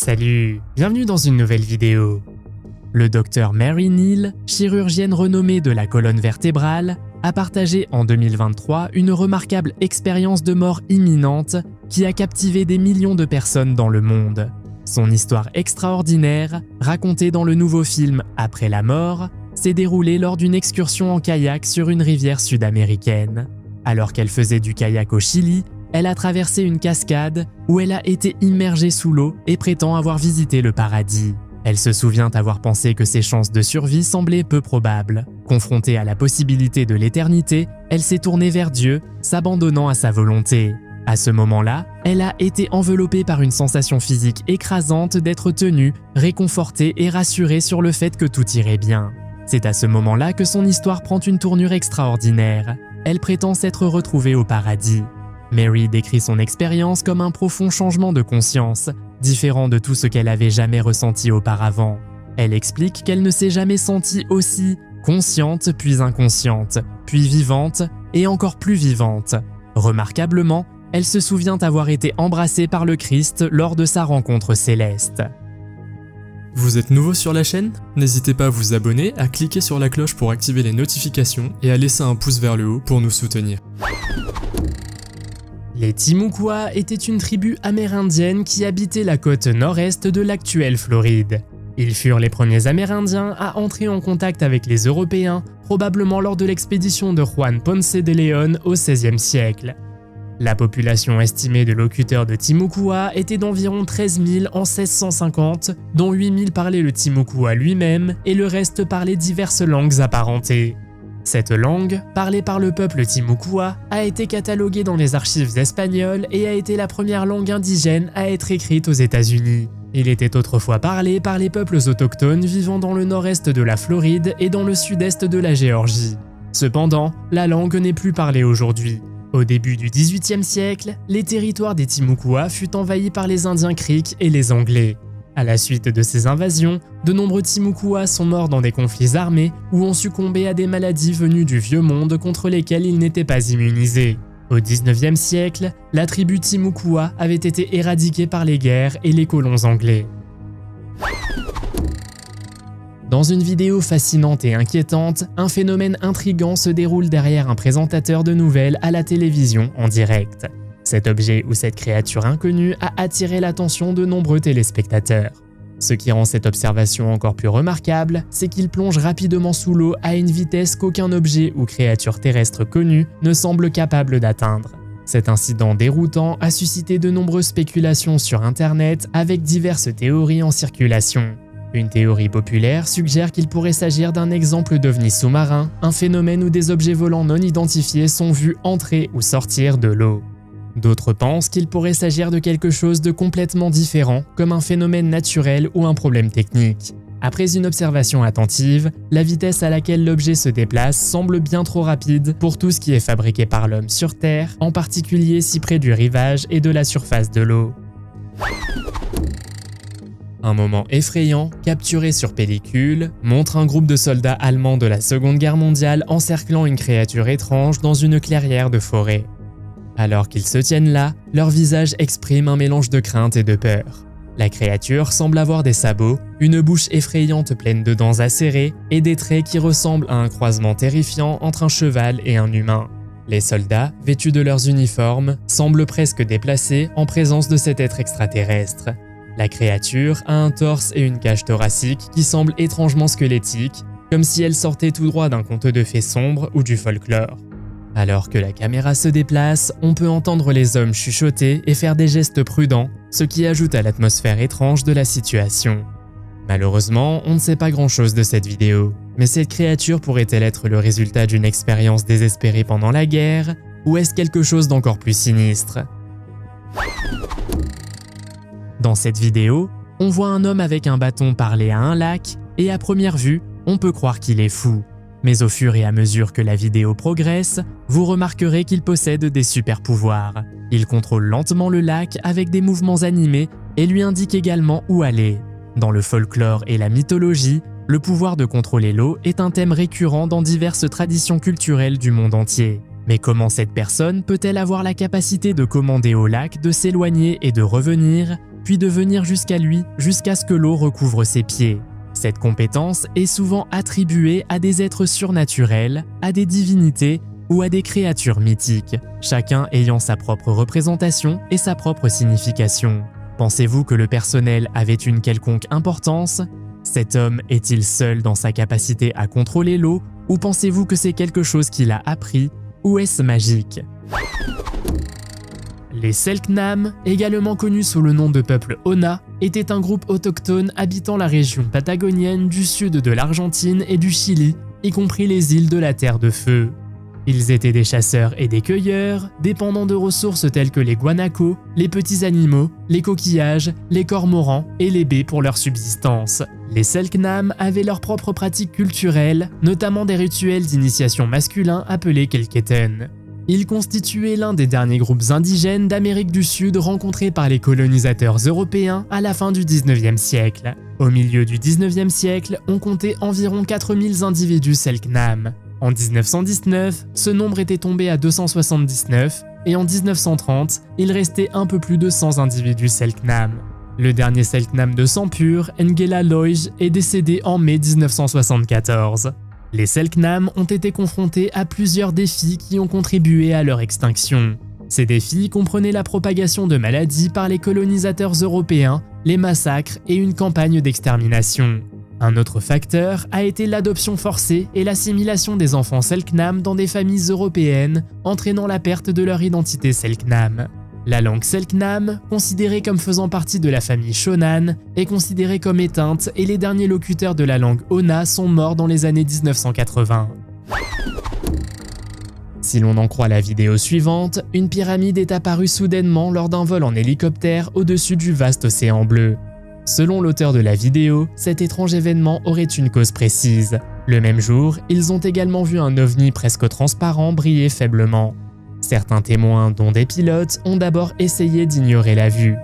Salut, bienvenue dans une nouvelle vidéo. Le docteur Mary Neal, chirurgienne renommée de la colonne vertébrale, a partagé en 2023 une remarquable expérience de mort imminente qui a captivé des millions de personnes dans le monde. Son histoire extraordinaire, racontée dans le nouveau film Après la mort, s'est déroulée lors d'une excursion en kayak sur une rivière sud-américaine. Alors qu'elle faisait du kayak au Chili, elle a traversé une cascade où elle a été immergée sous l'eau et prétend avoir visité le paradis. Elle se souvient avoir pensé que ses chances de survie semblaient peu probables. Confrontée à la possibilité de l'éternité, elle s'est tournée vers Dieu, s'abandonnant à sa volonté. À ce moment-là, elle a été enveloppée par une sensation physique écrasante d'être tenue, réconfortée et rassurée sur le fait que tout irait bien. C'est à ce moment-là que son histoire prend une tournure extraordinaire. Elle prétend s'être retrouvée au paradis. Mary décrit son expérience comme un profond changement de conscience, différent de tout ce qu'elle avait jamais ressenti auparavant. Elle explique qu'elle ne s'est jamais sentie aussi consciente puis inconsciente, puis vivante et encore plus vivante. Remarquablement, elle se souvient avoir été embrassée par le Christ lors de sa rencontre céleste. Vous êtes nouveau sur la chaîne? N'hésitez pas à vous abonner, à cliquer sur la cloche pour activer les notifications et à laisser un pouce vers le haut pour nous soutenir. Les Timucua étaient une tribu amérindienne qui habitait la côte nord-est de l'actuelle Floride. Ils furent les premiers Amérindiens à entrer en contact avec les Européens, probablement lors de l'expédition de Juan Ponce de León au XVIe siècle. La population estimée de locuteurs de Timucua était d'environ 13 000 en 1650, dont 8 000 parlaient le Timucua lui-même et le reste parlait diverses langues apparentées. Cette langue, parlée par le peuple Timucua, a été cataloguée dans les archives espagnoles et a été la première langue indigène à être écrite aux États-Unis. Il était autrefois parlé par les peuples autochtones vivant dans le nord-est de la Floride et dans le sud-est de la Géorgie. Cependant, la langue n'est plus parlée aujourd'hui. Au début du XVIIIe siècle, les territoires des Timucua furent envahis par les Indiens Creeks et les Anglais. À la suite de ces invasions, de nombreux Timucua sont morts dans des conflits armés ou ont succombé à des maladies venues du vieux monde contre lesquelles ils n'étaient pas immunisés. Au XIXe siècle, la tribu Timucua avait été éradiquée par les guerres et les colons anglais. Dans une vidéo fascinante et inquiétante, un phénomène intrigant se déroule derrière un présentateur de nouvelles à la télévision en direct. Cet objet ou cette créature inconnue a attiré l'attention de nombreux téléspectateurs. Ce qui rend cette observation encore plus remarquable, c'est qu'il plonge rapidement sous l'eau à une vitesse qu'aucun objet ou créature terrestre connue ne semble capable d'atteindre. Cet incident déroutant a suscité de nombreuses spéculations sur Internet avec diverses théories en circulation. Une théorie populaire suggère qu'il pourrait s'agir d'un exemple d'ovni sous-marin, un phénomène où des objets volants non identifiés sont vus entrer ou sortir de l'eau. D'autres pensent qu'il pourrait s'agir de quelque chose de complètement différent, comme un phénomène naturel ou un problème technique. Après une observation attentive, la vitesse à laquelle l'objet se déplace semble bien trop rapide pour tout ce qui est fabriqué par l'homme sur Terre, en particulier si près du rivage et de la surface de l'eau. Un moment effrayant, capturé sur pellicule, montre un groupe de soldats allemands de la Seconde Guerre mondiale encerclant une créature étrange dans une clairière de forêt. Alors qu'ils se tiennent là, leur visage exprime un mélange de crainte et de peur. La créature semble avoir des sabots, une bouche effrayante pleine de dents acérées et des traits qui ressemblent à un croisement terrifiant entre un cheval et un humain. Les soldats, vêtus de leurs uniformes, semblent presque déplacés en présence de cet être extraterrestre. La créature a un torse et une cage thoracique qui semblent étrangement squelettiques, comme si elle sortait tout droit d'un conte de fées sombre ou du folklore. Alors que la caméra se déplace, on peut entendre les hommes chuchoter et faire des gestes prudents, ce qui ajoute à l'atmosphère étrange de la situation. Malheureusement, on ne sait pas grand-chose de cette vidéo, mais cette créature pourrait-elle être le résultat d'une expérience désespérée pendant la guerre, ou est-ce quelque chose d'encore plus sinistre? Dans cette vidéo, on voit un homme avec un bâton parler à un lac, et à première vue, on peut croire qu'il est fou. Mais au fur et à mesure que la vidéo progresse, vous remarquerez qu'il possède des super pouvoirs. Il contrôle lentement le lac avec des mouvements animés et lui indique également où aller. Dans le folklore et la mythologie, le pouvoir de contrôler l'eau est un thème récurrent dans diverses traditions culturelles du monde entier. Mais comment cette personne peut-elle avoir la capacité de commander au lac de s'éloigner et de revenir, puis de venir jusqu'à lui jusqu'à ce que l'eau recouvre ses pieds. Cette compétence est souvent attribuée à des êtres surnaturels, à des divinités ou à des créatures mythiques, chacun ayant sa propre représentation et sa propre signification. Pensez-vous que le personnel avait une quelconque importance? Cet homme est-il seul dans sa capacité à contrôler l'eau, ou pensez-vous que c'est quelque chose qu'il a appris, ou est-ce magique? Les Selknam, également connus sous le nom de peuple Ona, étaient un groupe autochtone habitant la région patagonienne du sud de l'Argentine et du Chili, y compris les îles de la Terre de Feu. Ils étaient des chasseurs et des cueilleurs, dépendant de ressources telles que les guanacos, les petits animaux, les coquillages, les cormorans et les baies pour leur subsistance. Les Selknam avaient leurs propres pratiques culturelles, notamment des rituels d'initiation masculins appelés Kelketen. Ils constituaient l'un des derniers groupes indigènes d'Amérique du Sud rencontrés par les colonisateurs européens à la fin du 19e siècle. Au milieu du 19e siècle, on comptait environ 4000 individus Selknam. En 1919, ce nombre était tombé à 279 et en 1930, il restait un peu plus de 100 individus Selknam. Le dernier Selknam de sang pur, Ngela Loj, est décédé en mai 1974. Les Selknam ont été confrontés à plusieurs défis qui ont contribué à leur extinction. Ces défis comprenaient la propagation de maladies par les colonisateurs européens, les massacres et une campagne d'extermination. Un autre facteur a été l'adoption forcée et l'assimilation des enfants Selknam dans des familles européennes, entraînant la perte de leur identité Selknam. La langue Selknam, considérée comme faisant partie de la famille Shonan, est considérée comme éteinte et les derniers locuteurs de la langue Ona sont morts dans les années 1980. Si l'on en croit la vidéo suivante, une pyramide est apparue soudainement lors d'un vol en hélicoptère au-dessus du vaste océan bleu. Selon l'auteur de la vidéo, cet étrange événement aurait une cause précise. Le même jour, ils ont également vu un ovni presque transparent briller faiblement. Certains témoins, dont des pilotes, ont d'abord essayé d'ignorer la vue.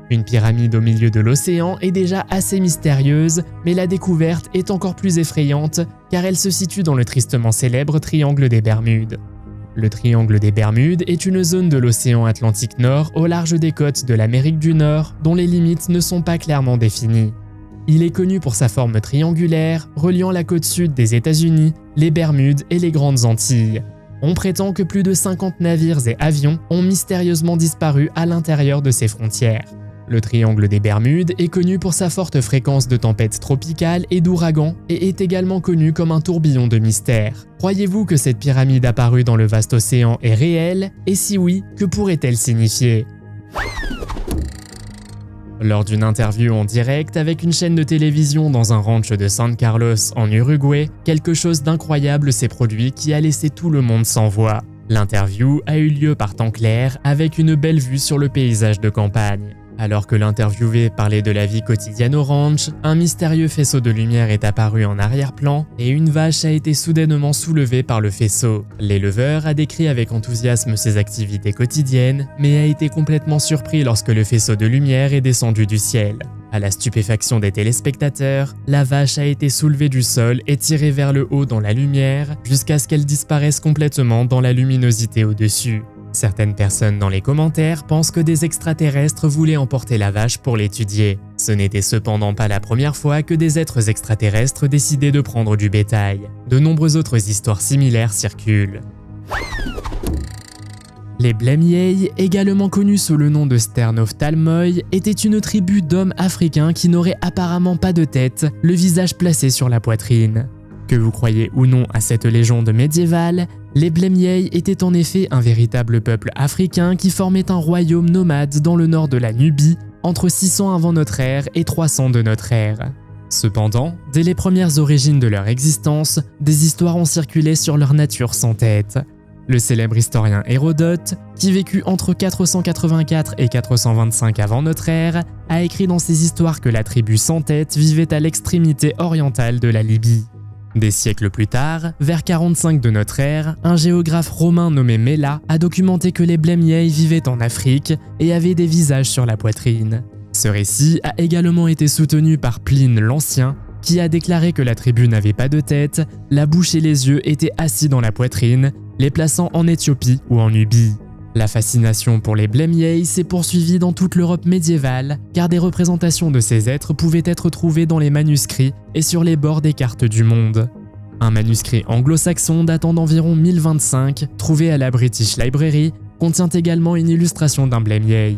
Une pyramide au milieu de l'océan est déjà assez mystérieuse, mais la découverte est encore plus effrayante car elle se situe dans le tristement célèbre triangle des Bermudes. Le triangle des Bermudes est une zone de l'océan Atlantique Nord au large des côtes de l'Amérique du Nord dont les limites ne sont pas clairement définies. Il est connu pour sa forme triangulaire, reliant la côte sud des États-Unis, les Bermudes et les Grandes Antilles. On prétend que plus de 50 navires et avions ont mystérieusement disparu à l'intérieur de ces frontières. Le triangle des Bermudes est connu pour sa forte fréquence de tempêtes tropicales et d'ouragans et est également connu comme un tourbillon de mystère. Croyez-vous que cette pyramide apparue dans le vaste océan est réelle? Et si oui, que pourrait-elle signifier? Lors d'une interview en direct avec une chaîne de télévision dans un ranch de San Carlos en Uruguay, quelque chose d'incroyable s'est produit qui a laissé tout le monde sans voix. L'interview a eu lieu par temps clair avec une belle vue sur le paysage de campagne. Alors que l'interviewé parlait de la vie quotidienne au ranch, un mystérieux faisceau de lumière est apparu en arrière-plan et une vache a été soudainement soulevée par le faisceau. L'éleveur a décrit avec enthousiasme ses activités quotidiennes, mais a été complètement surpris lorsque le faisceau de lumière est descendu du ciel. À la stupéfaction des téléspectateurs, la vache a été soulevée du sol et tirée vers le haut dans la lumière jusqu'à ce qu'elle disparaisse complètement dans la luminosité au-dessus. Certaines personnes dans les commentaires pensent que des extraterrestres voulaient emporter la vache pour l'étudier. Ce n'était cependant pas la première fois que des êtres extraterrestres décidaient de prendre du bétail. De nombreuses autres histoires similaires circulent. Les Blemyei, également connus sous le nom de Sternophthalmoi, étaient une tribu d'hommes africains qui n'auraient apparemment pas de tête, le visage placé sur la poitrine. Que vous croyez ou non à cette légende médiévale, les Blemyei étaient en effet un véritable peuple africain qui formait un royaume nomade dans le nord de la Nubie, entre 600 avant notre ère et 300 de notre ère. Cependant, dès les premières origines de leur existence, des histoires ont circulé sur leur nature sans tête. Le célèbre historien Hérodote, qui vécut entre 484 et 425 avant notre ère, a écrit dans ses histoires que la tribu sans tête vivait à l'extrémité orientale de la Libye. Des siècles plus tard, vers 45 de notre ère, un géographe romain nommé Mela a documenté que les Blemyei vivaient en Afrique et avaient des visages sur la poitrine. Ce récit a également été soutenu par Pline l'Ancien, qui a déclaré que la tribu n'avait pas de tête, la bouche et les yeux étaient assis dans la poitrine, les plaçant en Éthiopie ou en Nubie. La fascination pour les Blemyei s'est poursuivie dans toute l'Europe médiévale, car des représentations de ces êtres pouvaient être trouvées dans les manuscrits et sur les bords des cartes du monde. Un manuscrit anglo-saxon datant d'environ 1025, trouvé à la British Library, contient également une illustration d'un Blemyei.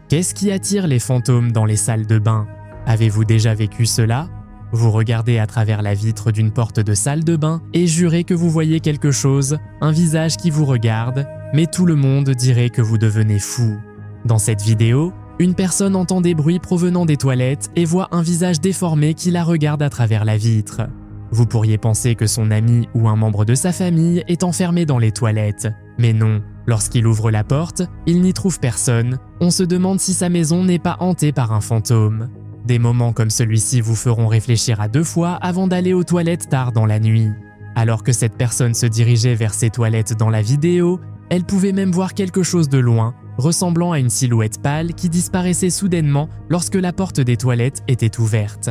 Qu'est-ce qui attire les fantômes dans les salles de bain? Avez-vous déjà vécu cela? Vous regardez à travers la vitre d'une porte de salle de bain et jurez que vous voyez quelque chose, un visage qui vous regarde, mais tout le monde dirait que vous devenez fou. Dans cette vidéo, une personne entend des bruits provenant des toilettes et voit un visage déformé qui la regarde à travers la vitre. Vous pourriez penser que son ami ou un membre de sa famille est enfermé dans les toilettes, mais non. Lorsqu'il ouvre la porte, il n'y trouve personne. On se demande si sa maison n'est pas hantée par un fantôme. Des moments comme celui-ci vous feront réfléchir à 2 fois avant d'aller aux toilettes tard dans la nuit. Alors que cette personne se dirigeait vers ses toilettes dans la vidéo, elle pouvait même voir quelque chose de loin, ressemblant à une silhouette pâle qui disparaissait soudainement lorsque la porte des toilettes était ouverte.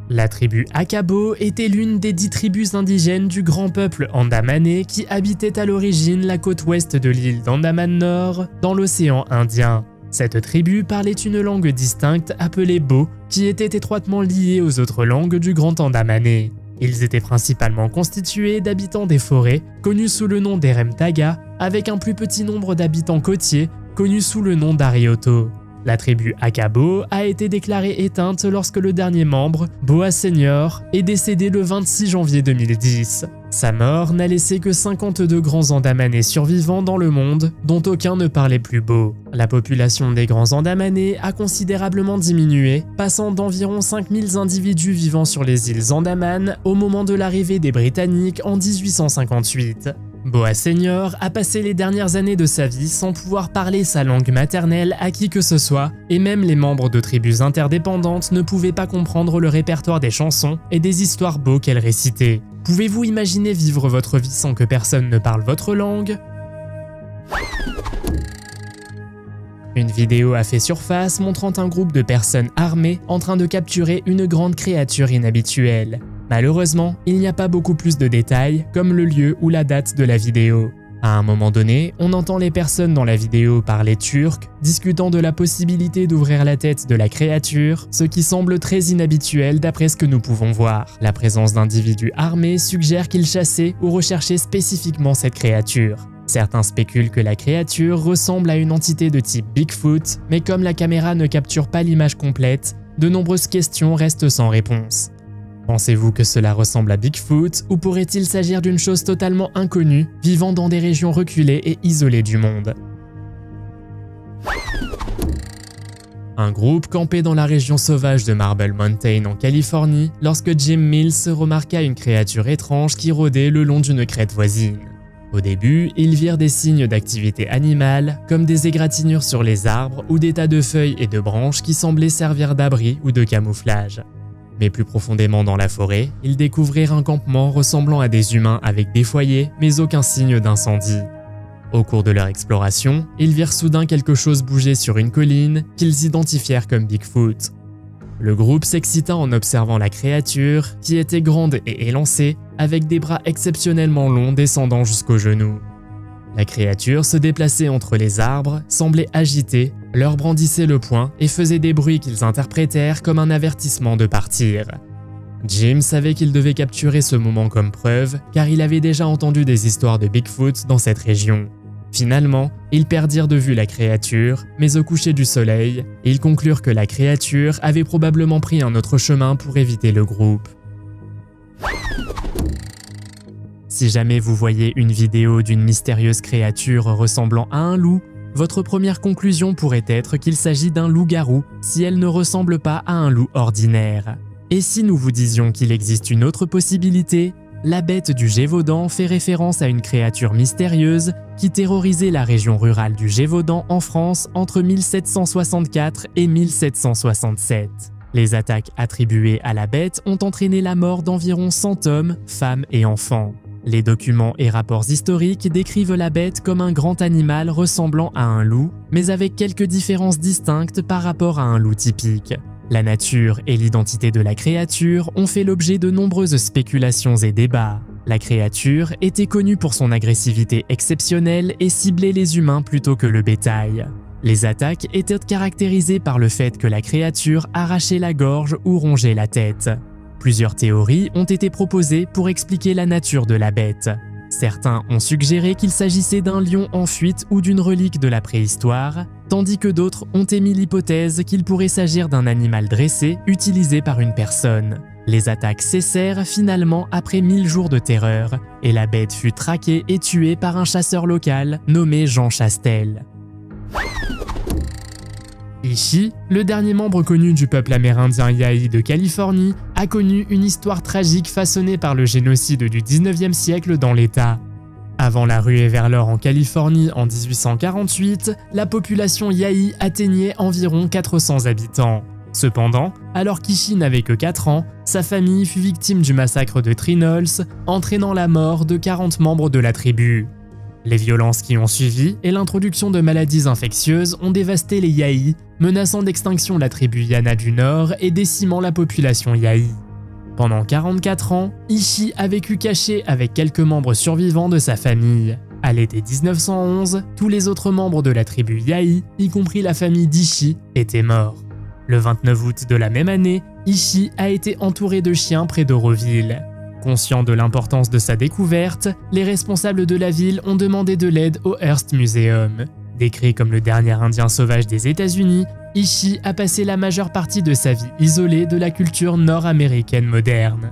La tribu Akabo était l'une des 10 tribus indigènes du grand peuple andamanais qui habitait à l'origine la côte ouest de l'île d'Andaman Nord, dans l'océan Indien. Cette tribu parlait une langue distincte appelée Bo, qui était étroitement liée aux autres langues du Grand Andamanais. Ils étaient principalement constitués d'habitants des forêts, connus sous le nom d'Eremtaga, avec un plus petit nombre d'habitants côtiers, connus sous le nom d'Arioto. La tribu Akabo a été déclarée éteinte lorsque le dernier membre, Boa Senior, est décédé le 26 janvier 2010. Sa mort n'a laissé que 52 grands Andamanais survivants dans le monde, dont aucun ne parlait plus Bo. La population des grands Andamanais a considérablement diminué, passant d'environ 5000 individus vivant sur les îles Andaman au moment de l'arrivée des Britanniques en 1858. Boa Senior a passé les dernières années de sa vie sans pouvoir parler sa langue maternelle à qui que ce soit, et même les membres de tribus interdépendantes ne pouvaient pas comprendre le répertoire des chansons et des histoires Bo qu'elle récitait. Pouvez-vous imaginer vivre votre vie sans que personne ne parle votre langue? Une vidéo a fait surface montrant un groupe de personnes armées en train de capturer une grande créature inhabituelle. Malheureusement, il n'y a pas beaucoup plus de détails, comme le lieu ou la date de la vidéo. À un moment donné, on entend les personnes dans la vidéo parler turc, discutant de la possibilité d'ouvrir la tête de la créature, ce qui semble très inhabituel d'après ce que nous pouvons voir. La présence d'individus armés suggère qu'ils chassaient ou recherchaient spécifiquement cette créature. Certains spéculent que la créature ressemble à une entité de type Bigfoot, mais comme la caméra ne capture pas l'image complète, de nombreuses questions restent sans réponse. Pensez-vous que cela ressemble à Bigfoot ou pourrait-il s'agir d'une chose totalement inconnue, vivant dans des régions reculées et isolées du monde? Un groupe campait dans la région sauvage de Marble Mountain en Californie lorsque Jim Mills remarqua une créature étrange qui rôdait le long d'une crête voisine. Au début, ils virent des signes d'activité animale, comme des égratignures sur les arbres ou des tas de feuilles et de branches qui semblaient servir d'abri ou de camouflage. Mais plus profondément dans la forêt, ils découvrirent un campement ressemblant à des humains avec des foyers, mais aucun signe d'incendie. Au cours de leur exploration, ils virent soudain quelque chose bouger sur une colline qu'ils identifièrent comme Bigfoot. Le groupe s'excita en observant la créature, qui était grande et élancée, avec des bras exceptionnellement longs descendant jusqu'aux genoux. La créature se déplaçait entre les arbres, semblait agitée, leur brandissait le poing et faisait des bruits qu'ils interprétèrent comme un avertissement de partir. Jim savait qu'il devait capturer ce moment comme preuve, car il avait déjà entendu des histoires de Bigfoot dans cette région. Finalement, ils perdirent de vue la créature, mais au coucher du soleil, ils conclurent que la créature avait probablement pris un autre chemin pour éviter le groupe. Si jamais vous voyez une vidéo d'une mystérieuse créature ressemblant à un loup, votre première conclusion pourrait être qu'il s'agit d'un loup-garou si elle ne ressemble pas à un loup ordinaire. Et si nous vous disions qu'il existe une autre possibilité, la bête du Gévaudan fait référence à une créature mystérieuse qui terrorisait la région rurale du Gévaudan en France entre 1764 et 1767. Les attaques attribuées à la bête ont entraîné la mort d'environ 100 hommes, femmes et enfants. Les documents et rapports historiques décrivent la bête comme un grand animal ressemblant à un loup, mais avec quelques différences distinctes par rapport à un loup typique. La nature et l'identité de la créature ont fait l'objet de nombreuses spéculations et débats. La créature était connue pour son agressivité exceptionnelle et ciblait les humains plutôt que le bétail. Les attaques étaient caractérisées par le fait que la créature arrachait la gorge ou rongeait la tête. Plusieurs théories ont été proposées pour expliquer la nature de la bête. Certains ont suggéré qu'il s'agissait d'un lion en fuite ou d'une relique de la préhistoire, tandis que d'autres ont émis l'hypothèse qu'il pourrait s'agir d'un animal dressé utilisé par une personne. Les attaques cessèrent finalement après 1000 jours de terreur, et la bête fut traquée et tuée par un chasseur local nommé Jean Chastel. Ishi, le dernier membre connu du peuple amérindien Yahi de Californie, a connu une histoire tragique façonnée par le génocide du 19e siècle dans l'État. Avant la ruée vers l'or en Californie en 1848, la population Yahi atteignait environ 400 habitants. Cependant, alors qu'Ishi n'avait que 4 ans, sa famille fut victime du massacre de Tree Knolls, entraînant la mort de 40 membres de la tribu. Les violences qui ont suivi et l'introduction de maladies infectieuses ont dévasté les Yahi, menaçant d'extinction la tribu Yana du Nord et décimant la population Yahi. Pendant 44 ans, Ishi a vécu caché avec quelques membres survivants de sa famille. À l'été 1911, tous les autres membres de la tribu Yahi, y compris la famille d'Ishi, étaient morts. Le 29 août de la même année, Ishi a été entouré de chiens près d'Auroville. Conscient de l'importance de sa découverte, les responsables de la ville ont demandé de l'aide au Hearst Museum. Décrit comme le dernier indien sauvage des États-Unis, Ishi a passé la majeure partie de sa vie isolé de la culture nord-américaine moderne.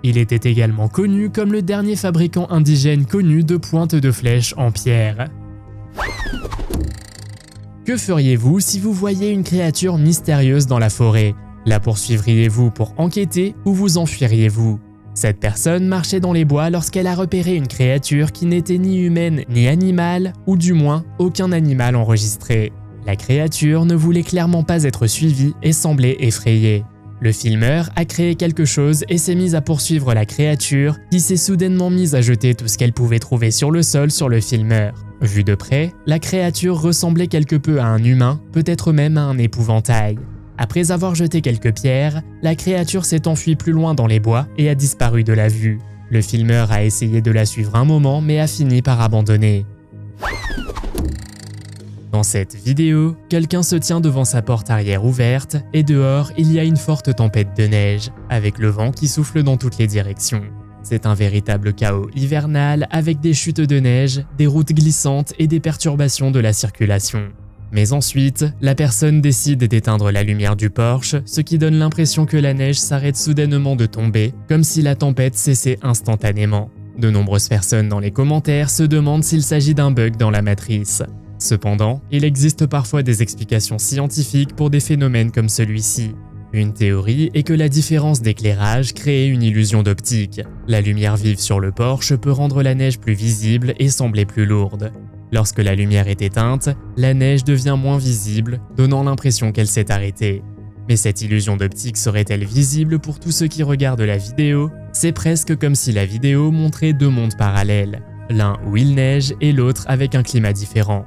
Il était également connu comme le dernier fabricant indigène connu de pointes de flèches en pierre. Que feriez-vous si vous voyiez une créature mystérieuse dans la forêt? La poursuivriez-vous pour enquêter ou vous enfuiriez-vous? Cette personne marchait dans les bois lorsqu'elle a repéré une créature qui n'était ni humaine ni animale, ou du moins aucun animal enregistré. La créature ne voulait clairement pas être suivie et semblait effrayée. Le filmeur a créé quelque chose et s'est mis à poursuivre la créature qui s'est soudainement mise à jeter tout ce qu'elle pouvait trouver sur le sol sur le filmeur. Vu de près, la créature ressemblait quelque peu à un humain, peut-être même à un épouvantail. Après avoir jeté quelques pierres, la créature s'est enfuie plus loin dans les bois et a disparu de la vue. Le filmeur a essayé de la suivre un moment mais a fini par abandonner. Dans cette vidéo, quelqu'un se tient devant sa porte arrière ouverte et dehors, il y a une forte tempête de neige, avec le vent qui souffle dans toutes les directions. C'est un véritable chaos hivernal avec des chutes de neige, des routes glissantes et des perturbations de la circulation. Mais ensuite, la personne décide d'éteindre la lumière du porche, ce qui donne l'impression que la neige s'arrête soudainement de tomber, comme si la tempête cessait instantanément. De nombreuses personnes dans les commentaires se demandent s'il s'agit d'un bug dans la matrice. Cependant, il existe parfois des explications scientifiques pour des phénomènes comme celui-ci. Une théorie est que la différence d'éclairage crée une illusion d'optique. La lumière vive sur le porche peut rendre la neige plus visible et sembler plus lourde. Lorsque la lumière est éteinte, la neige devient moins visible, donnant l'impression qu'elle s'est arrêtée. Mais cette illusion d'optique serait-elle visible pour tous ceux qui regardent la vidéo? C'est presque comme si la vidéo montrait deux mondes parallèles, l'un où il neige et l'autre avec un climat différent.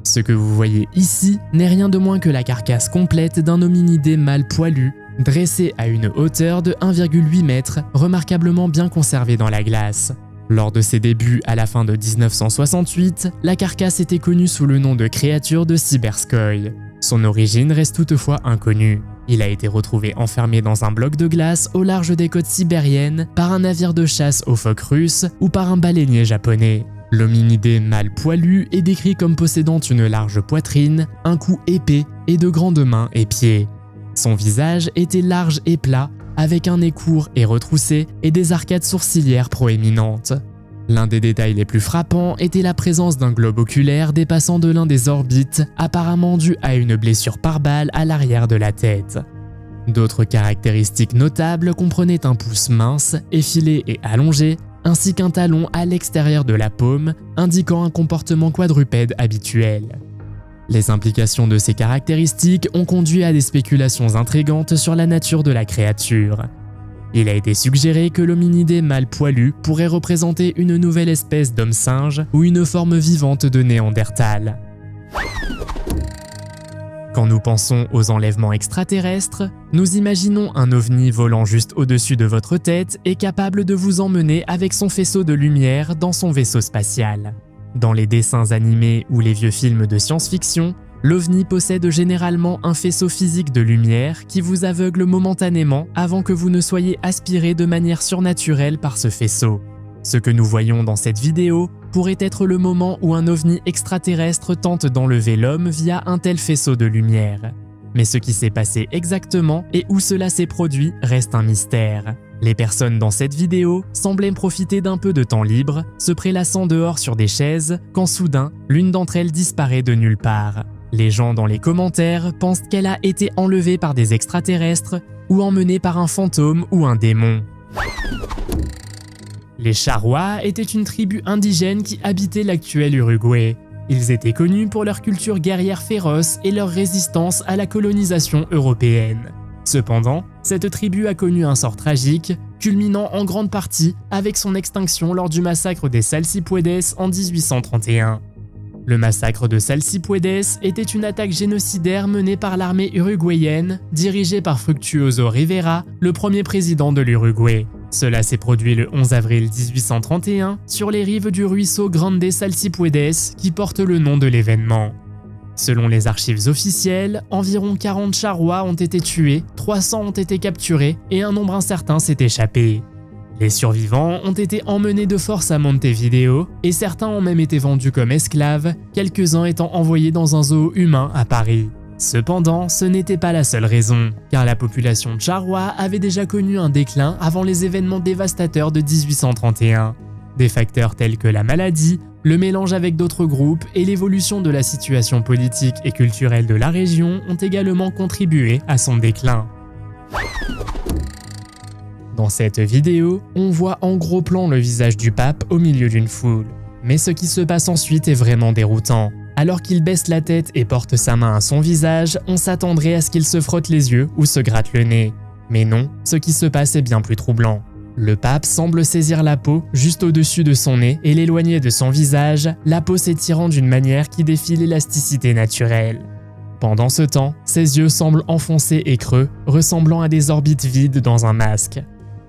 Ce que vous voyez ici n'est rien de moins que la carcasse complète d'un hominidé mâle poilu, dressé à une hauteur de 1,8 m, remarquablement bien conservé dans la glace. Lors de ses débuts à la fin de 1968, la carcasse était connue sous le nom de créature de Siberskoï. Son origine reste toutefois inconnue. Il a été retrouvé enfermé dans un bloc de glace au large des côtes sibériennes par un navire de chasse aux phoques russes ou par un baleinier japonais. L'hominidé mâle poilu est décrit comme possédant une large poitrine, un cou épais et de grandes mains et pieds. Son visage était large et plat, avec un nez court et retroussé et des arcades sourcilières proéminentes. L'un des détails les plus frappants était la présence d'un globe oculaire dépassant de l'un des orbites, apparemment dû à une blessure par balle à l'arrière de la tête. D'autres caractéristiques notables comprenaient un pouce mince, effilé et allongé, ainsi qu'un talon à l'extérieur de la paume, indiquant un comportement quadrupède habituel. Les implications de ces caractéristiques ont conduit à des spéculations intrigantes sur la nature de la créature. Il a été suggéré que l'hominidé mâle poilu pourrait représenter une nouvelle espèce d'homme-singe ou une forme vivante de Néandertal. Quand nous pensons aux enlèvements extraterrestres, nous imaginons un ovni volant juste au-dessus de votre tête et capable de vous emmener avec son faisceau de lumière dans son vaisseau spatial. Dans les dessins animés ou les vieux films de science-fiction, l'ovni possède généralement un faisceau physique de lumière qui vous aveugle momentanément avant que vous ne soyez aspiré de manière surnaturelle par ce faisceau. Ce que nous voyons dans cette vidéo pourrait être le moment où un ovni extraterrestre tente d'enlever l'homme via un tel faisceau de lumière. Mais ce qui s'est passé exactement et où cela s'est produit reste un mystère. Les personnes dans cette vidéo semblaient profiter d'un peu de temps libre, se prélassant dehors sur des chaises, quand soudain, l'une d'entre elles disparaît de nulle part. Les gens dans les commentaires pensent qu'elle a été enlevée par des extraterrestres ou emmenée par un fantôme ou un démon. Les Charrois étaient une tribu indigène qui habitait l'actuel Uruguay. Ils étaient connus pour leur culture guerrière féroce et leur résistance à la colonisation européenne. Cependant, cette tribu a connu un sort tragique, culminant en grande partie avec son extinction lors du massacre des Salsipuedes en 1831. Le massacre de Salsipuedes était une attaque génocidaire menée par l'armée uruguayenne, dirigée par Fructuoso Rivera, le premier président de l'Uruguay. Cela s'est produit le 11 avril 1831 sur les rives du ruisseau Grande Salsipuedes qui porte le nom de l'événement. Selon les archives officielles, environ 40 Charrois ont été tués, 300 ont été capturés et un nombre incertain s'est échappé. Les survivants ont été emmenés de force à Montevideo et certains ont même été vendus comme esclaves, quelques-uns étant envoyés dans un zoo humain à Paris. Cependant, ce n'était pas la seule raison, car la population charrois avait déjà connu un déclin avant les événements dévastateurs de 1831. Des facteurs tels que la maladie, le mélange avec d'autres groupes et l'évolution de la situation politique et culturelle de la région ont également contribué à son déclin. Dans cette vidéo, on voit en gros plan le visage du pape au milieu d'une foule. Mais ce qui se passe ensuite est vraiment déroutant. Alors qu'il baisse la tête et porte sa main à son visage, on s'attendrait à ce qu'il se frotte les yeux ou se gratte le nez. Mais non, ce qui se passe est bien plus troublant. Le pape semble saisir la peau juste au-dessus de son nez et l'éloigner de son visage, la peau s'étirant d'une manière qui défie l'élasticité naturelle. Pendant ce temps, ses yeux semblent enfoncés et creux, ressemblant à des orbites vides dans un masque.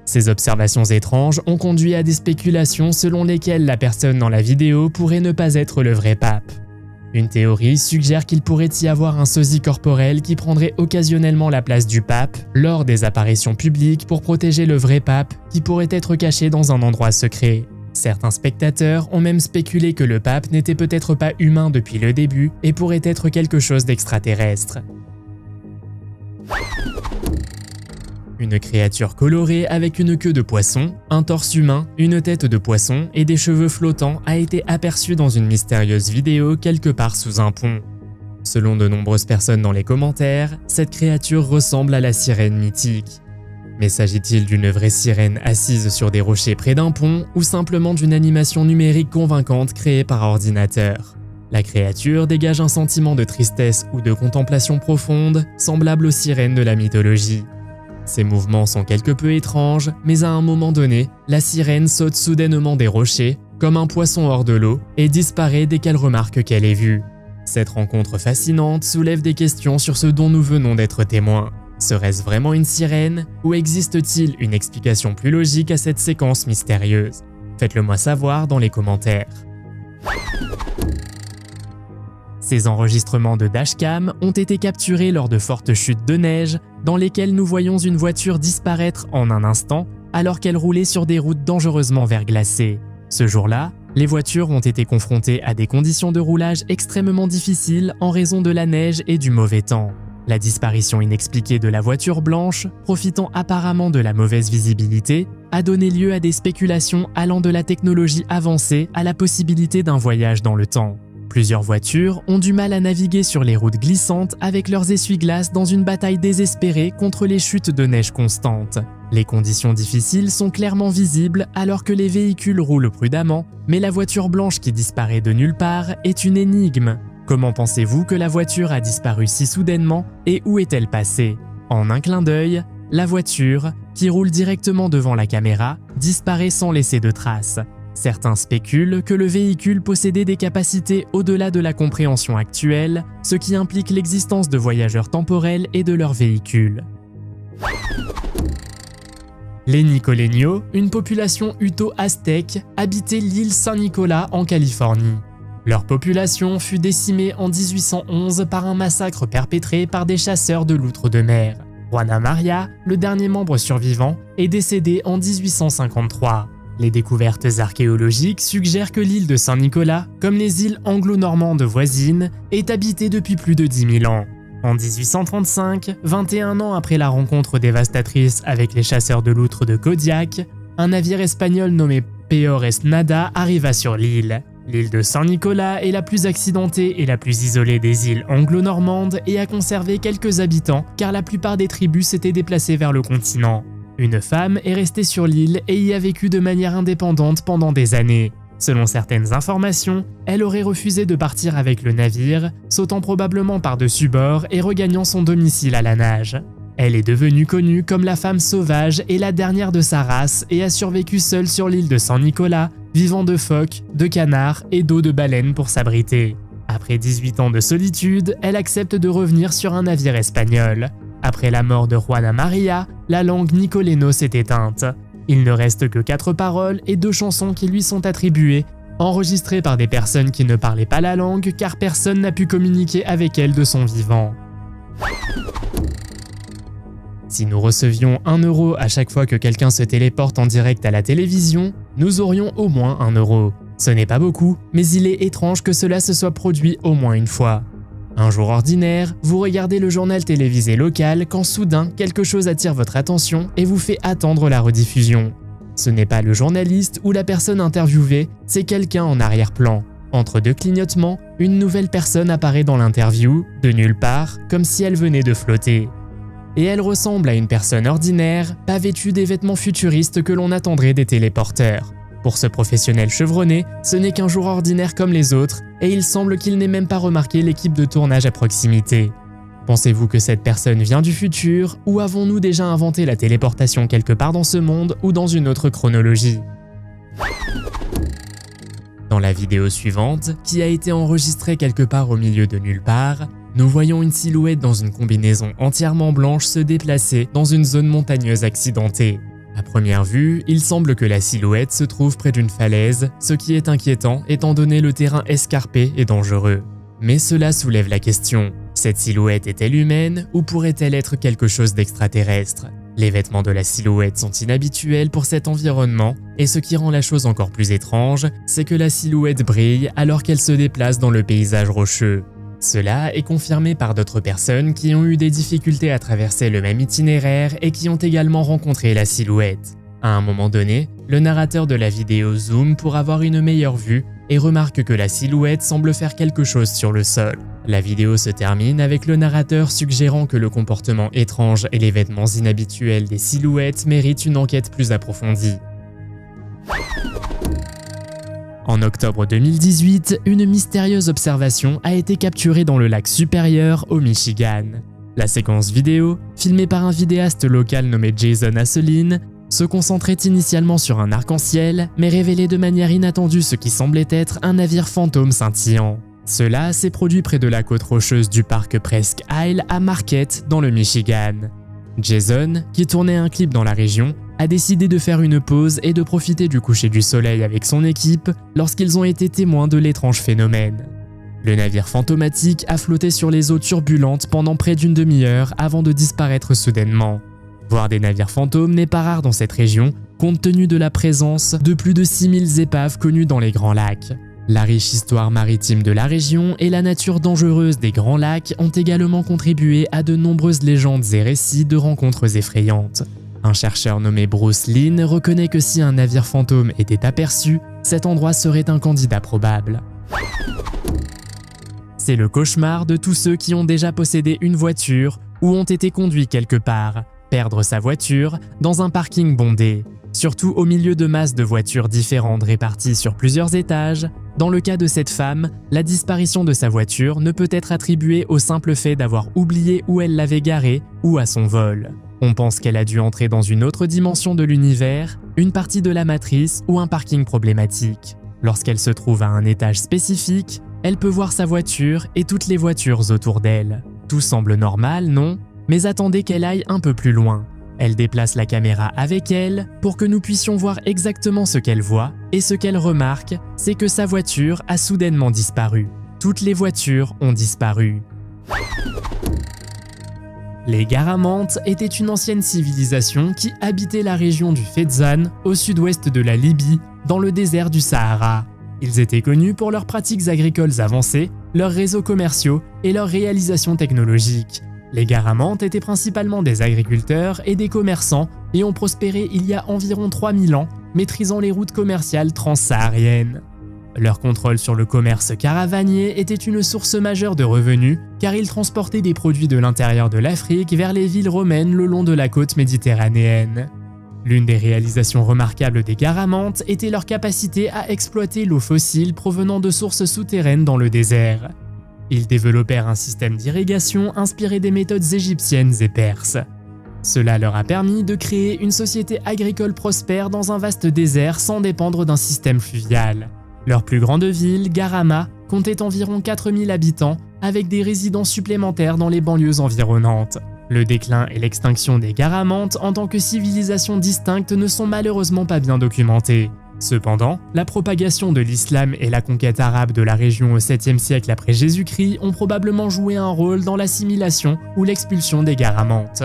Ces observations étranges ont conduit à des spéculations selon lesquelles la personne dans la vidéo pourrait ne pas être le vrai pape. Une théorie suggère qu'il pourrait y avoir un sosie corporel qui prendrait occasionnellement la place du pape lors des apparitions publiques pour protéger le vrai pape qui pourrait être caché dans un endroit secret. Certains spectateurs ont même spéculé que le pape n'était peut-être pas humain depuis le début et pourrait être quelque chose d'extraterrestre. Une créature colorée avec une queue de poisson, un torse humain, une tête de poisson et des cheveux flottants a été aperçue dans une mystérieuse vidéo quelque part sous un pont. Selon de nombreuses personnes dans les commentaires, cette créature ressemble à la sirène mythique. Mais s'agit-il d'une vraie sirène assise sur des rochers près d'un pont ou simplement d'une animation numérique convaincante créée par ordinateur? La créature dégage un sentiment de tristesse ou de contemplation profonde, semblable aux sirènes de la mythologie. Ses mouvements sont quelque peu étranges, mais à un moment donné, la sirène saute soudainement des rochers, comme un poisson hors de l'eau, et disparaît dès qu'elle remarque qu'elle est vue. Cette rencontre fascinante soulève des questions sur ce dont nous venons d'être témoins. Serait-ce vraiment une sirène, ou existe-t-il une explication plus logique à cette séquence mystérieuse? Faites-le moi savoir dans les commentaires. Ces enregistrements de dashcam ont été capturés lors de fortes chutes de neige dans lesquelles nous voyons une voiture disparaître en un instant alors qu'elle roulait sur des routes dangereusement verglacées. Ce jour-là, les voitures ont été confrontées à des conditions de roulage extrêmement difficiles en raison de la neige et du mauvais temps. La disparition inexpliquée de la voiture blanche, profitant apparemment de la mauvaise visibilité, a donné lieu à des spéculations allant de la technologie avancée à la possibilité d'un voyage dans le temps. Plusieurs voitures ont du mal à naviguer sur les routes glissantes avec leurs essuie-glaces dans une bataille désespérée contre les chutes de neige constantes. Les conditions difficiles sont clairement visibles alors que les véhicules roulent prudemment, mais la voiture blanche qui disparaît de nulle part est une énigme. Comment pensez-vous que la voiture a disparu si soudainement et où est-elle passée? En un clin d'œil, la voiture, qui roule directement devant la caméra, disparaît sans laisser de traces. Certains spéculent que le véhicule possédait des capacités au-delà de la compréhension actuelle, ce qui implique l'existence de voyageurs temporels et de leur véhicule. Les Nicoleños, une population uto-aztèque, habitaient l'île Saint-Nicolas en Californie. Leur population fut décimée en 1811 par un massacre perpétré par des chasseurs de loutres de mer. Juana Maria, le dernier membre survivant, est décédé en 1853. Les découvertes archéologiques suggèrent que l'île de Saint-Nicolas, comme les îles anglo-normandes voisines, est habitée depuis plus de 10 000 ans. En 1835, 21 ans après la rencontre dévastatrice avec les chasseurs de loutres de Kodiak, un navire espagnol nommé Peores Nada arriva sur l'île. L'île de Saint-Nicolas est la plus accidentée et la plus isolée des îles anglo-normandes et a conservé quelques habitants car la plupart des tribus s'étaient déplacées vers le continent. Une femme est restée sur l'île et y a vécu de manière indépendante pendant des années. Selon certaines informations, elle aurait refusé de partir avec le navire, sautant probablement par-dessus bord et regagnant son domicile à la nage. Elle est devenue connue comme la femme sauvage et la dernière de sa race et a survécu seule sur l'île de Saint-Nicolas, vivant de phoques, de canards et d'eau de baleine pour s'abriter. Après 18 ans de solitude, elle accepte de revenir sur un navire espagnol. Après la mort de Juana Maria, la langue nicoléno s'est éteinte. Il ne reste que 4 paroles et 2 chansons qui lui sont attribuées, enregistrées par des personnes qui ne parlaient pas la langue car personne n'a pu communiquer avec elle de son vivant. Si nous recevions 1 euro à chaque fois que quelqu'un se téléporte en direct à la télévision, nous aurions au moins 1 euro. Ce n'est pas beaucoup, mais il est étrange que cela se soit produit au moins une fois. Un jour ordinaire, vous regardez le journal télévisé local quand soudain quelque chose attire votre attention et vous fait attendre la rediffusion. Ce n'est pas le journaliste ou la personne interviewée, c'est quelqu'un en arrière-plan. Entre 2 clignotements, une nouvelle personne apparaît dans l'interview, de nulle part, comme si elle venait de flotter. Et elle ressemble à une personne ordinaire, pas vêtue des vêtements futuristes que l'on attendrait des téléporteurs. Pour ce professionnel chevronné, ce n'est qu'un jour ordinaire comme les autres, et il semble qu'il n'ait même pas remarqué l'équipe de tournage à proximité. Pensez-vous que cette personne vient du futur, ou avons-nous déjà inventé la téléportation quelque part dans ce monde ou dans une autre chronologie? Dans la vidéo suivante, qui a été enregistrée quelque part au milieu de nulle part, nous voyons une silhouette dans une combinaison entièrement blanche se déplacer dans une zone montagneuse accidentée. À première vue, il semble que la silhouette se trouve près d'une falaise, ce qui est inquiétant étant donné le terrain escarpé et dangereux. Mais cela soulève la question, cette silhouette est-elle humaine ou pourrait-elle être quelque chose d'extraterrestre? Les vêtements de la silhouette sont inhabituels pour cet environnement, et ce qui rend la chose encore plus étrange, c'est que la silhouette brille alors qu'elle se déplace dans le paysage rocheux. Cela est confirmé par d'autres personnes qui ont eu des difficultés à traverser le même itinéraire et qui ont également rencontré la silhouette. À un moment donné, le narrateur de la vidéo zoome pour avoir une meilleure vue et remarque que la silhouette semble faire quelque chose sur le sol. La vidéo se termine avec le narrateur suggérant que le comportement étrange et les vêtements inhabituels des silhouettes méritent une enquête plus approfondie. En octobre 2018, une mystérieuse observation a été capturée dans le lac Supérieur au Michigan. La séquence vidéo, filmée par un vidéaste local nommé Jason Asselin, se concentrait initialement sur un arc-en-ciel, mais révélait de manière inattendue ce qui semblait être un navire fantôme scintillant. Cela s'est produit près de la côte rocheuse du parc Presque Isle à Marquette, dans le Michigan. Jason, qui tournait un clip dans la région, a décidé de faire une pause et de profiter du coucher du soleil avec son équipe lorsqu'ils ont été témoins de l'étrange phénomène. Le navire fantomatique a flotté sur les eaux turbulentes pendant près d'une demi-heure avant de disparaître soudainement. Voir des navires fantômes n'est pas rare dans cette région, compte tenu de la présence de plus de 6000 épaves connues dans les Grands Lacs. La riche histoire maritime de la région et la nature dangereuse des Grands Lacs ont également contribué à de nombreuses légendes et récits de rencontres effrayantes. Un chercheur nommé Bruce Lynn reconnaît que si un navire fantôme était aperçu, cet endroit serait un candidat probable. C'est le cauchemar de tous ceux qui ont déjà possédé une voiture ou ont été conduits quelque part. Perdre sa voiture dans un parking bondé, surtout au milieu de masses de voitures différentes réparties sur plusieurs étages. Dans le cas de cette femme, la disparition de sa voiture ne peut être attribuée au simple fait d'avoir oublié où elle l'avait garée ou à son vol. On pense qu'elle a dû entrer dans une autre dimension de l'univers, une partie de la matrice ou un parking problématique. Lorsqu'elle se trouve à un étage spécifique, elle peut voir sa voiture et toutes les voitures autour d'elle. Tout semble normal, non? Mais attendez qu'elle aille un peu plus loin. Elle déplace la caméra avec elle pour que nous puissions voir exactement ce qu'elle voit, et ce qu'elle remarque, c'est que sa voiture a soudainement disparu. Toutes les voitures ont disparu. Les Garamantes étaient une ancienne civilisation qui habitait la région du Fezzan, au sud-ouest de la Libye, dans le désert du Sahara. Ils étaient connus pour leurs pratiques agricoles avancées, leurs réseaux commerciaux et leurs réalisations technologiques. Les Garamantes étaient principalement des agriculteurs et des commerçants et ont prospéré il y a environ 3000 ans, maîtrisant les routes commerciales transsahariennes. Leur contrôle sur le commerce caravanier était une source majeure de revenus car ils transportaient des produits de l'intérieur de l'Afrique vers les villes romaines le long de la côte méditerranéenne. L'une des réalisations remarquables des Garamantes était leur capacité à exploiter l'eau fossile provenant de sources souterraines dans le désert. Ils développèrent un système d'irrigation inspiré des méthodes égyptiennes et perses. Cela leur a permis de créer une société agricole prospère dans un vaste désert sans dépendre d'un système fluvial. Leur plus grande ville, Garama, comptait environ 4000 habitants, avec des résidents supplémentaires dans les banlieues environnantes. Le déclin et l'extinction des Garamantes en tant que civilisation distincte ne sont malheureusement pas bien documentés. Cependant, la propagation de l'islam et la conquête arabe de la région au 7e siècle après Jésus-Christ ont probablement joué un rôle dans l'assimilation ou l'expulsion des Garamantes.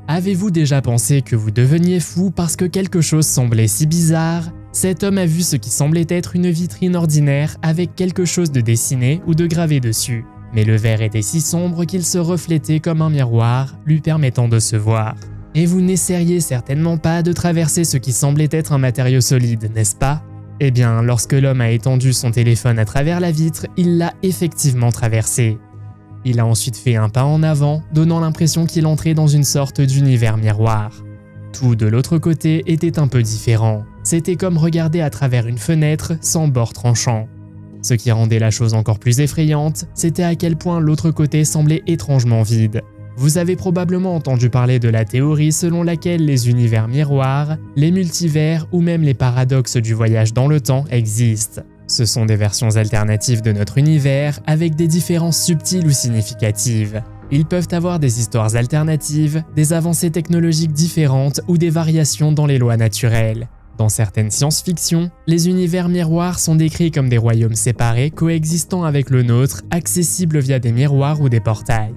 Avez-vous déjà pensé que vous deveniez fou parce que quelque chose semblait si bizarre? Cet homme a vu ce qui semblait être une vitrine ordinaire avec quelque chose de dessiné ou de gravé dessus. Mais le verre était si sombre qu'il se reflétait comme un miroir, lui permettant de se voir. Et vous n'essayeriez certainement pas de traverser ce qui semblait être un matériau solide, n'est-ce pas? Eh bien, lorsque l'homme a étendu son téléphone à travers la vitre, il l'a effectivement traversé. Il a ensuite fait un pas en avant, donnant l'impression qu'il entrait dans une sorte d'univers miroir. Tout de l'autre côté était un peu différent. C'était comme regarder à travers une fenêtre sans bord tranchant. Ce qui rendait la chose encore plus effrayante, c'était à quel point l'autre côté semblait étrangement vide. Vous avez probablement entendu parler de la théorie selon laquelle les univers miroirs, les multivers ou même les paradoxes du voyage dans le temps existent. Ce sont des versions alternatives de notre univers avec des différences subtiles ou significatives. Ils peuvent avoir des histoires alternatives, des avancées technologiques différentes ou des variations dans les lois naturelles. Dans certaines science-fiction, les univers miroirs sont décrits comme des royaumes séparés coexistant avec le nôtre, accessibles via des miroirs ou des portails.